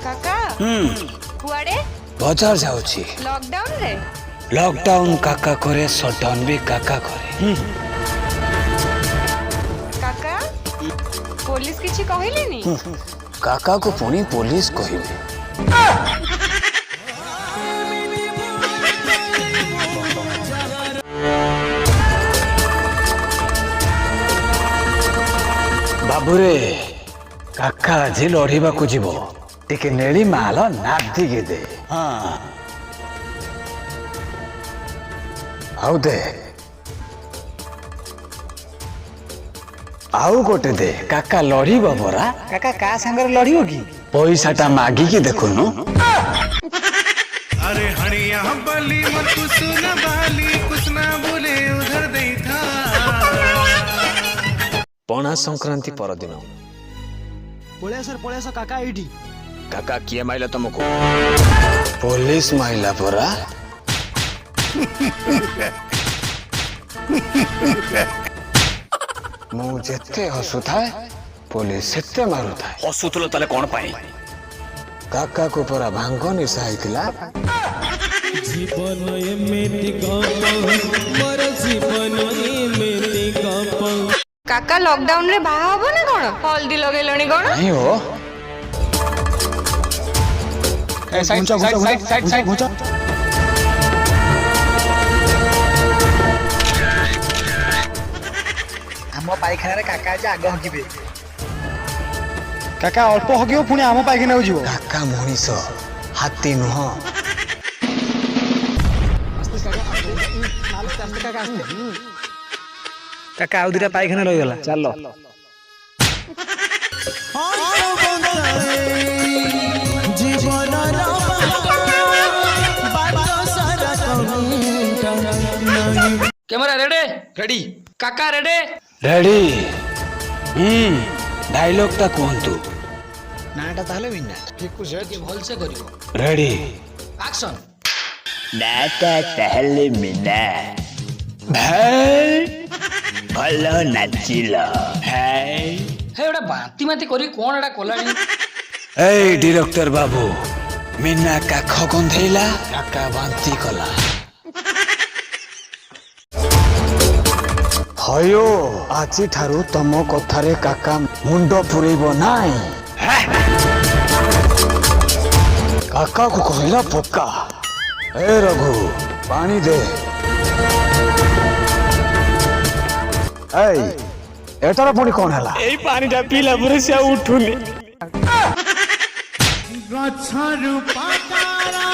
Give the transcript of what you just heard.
काका कुआड़े बजार जाऊची लॉकडाउन रे लॉकडाउन काका करे शटडाउन भी काका करे काका पुलिस किछि कहिलेनी काका को पुणी पुलिस कहबे बाबूरे काका आज लड़ीबा को जीवो टिके नेली माल नादी के दे हाँ आउ दे आउ गोटे दे काका लड़ीबा परा काका का संगर लड़ीबो की पैसाटा मागी की देखुनु अरे हणिया बली मत सुन बाली कुछ ना बोले उधर देखा पणा संक्रांति परदिन पळेस काका एठी काका किए माइला तुमको पुलिस माइला परा मु जेते हसु थाए पुलिस सेते मारू थाए हसुतलो तले कोन पाई काका को परा भांग निशा आइतिला जीवन एमेति गप मोर जीवन एमेति गप काका लॉकडाउन रे बाहा हबो ना कोन हल्दी लगेलणी कोन नहीं हो ए साइड आम पाइखाना रे काका जे आग हगिबे काका अल्प हगियो पुणी आम पाइखाना हो जीवो काका मनीष हाथी नुह काका आउ दिटा पाइखाना रहि गला चलो कैमरा रेडी रेडी काका रेडी रेडी डायलॉग ता कहतु नाटा ताले बिना भल से करियो रेडी एक्शन नाटा ताले मिना भाई भलो नाचिलो हाय हे ओडा बांती माती करी कोन एडा कोलाडी ए डायरेक्टर बाबू मिना काख गंधेला काका बांती कला हयो आजी ठारू तम कथारे काका मुंड पुरेबो नाई काका को कहला पक्का ए रघु पानी दे एटार पुणी कौन है एई पानीटा पीला परे से उठुनी गछरु पातारा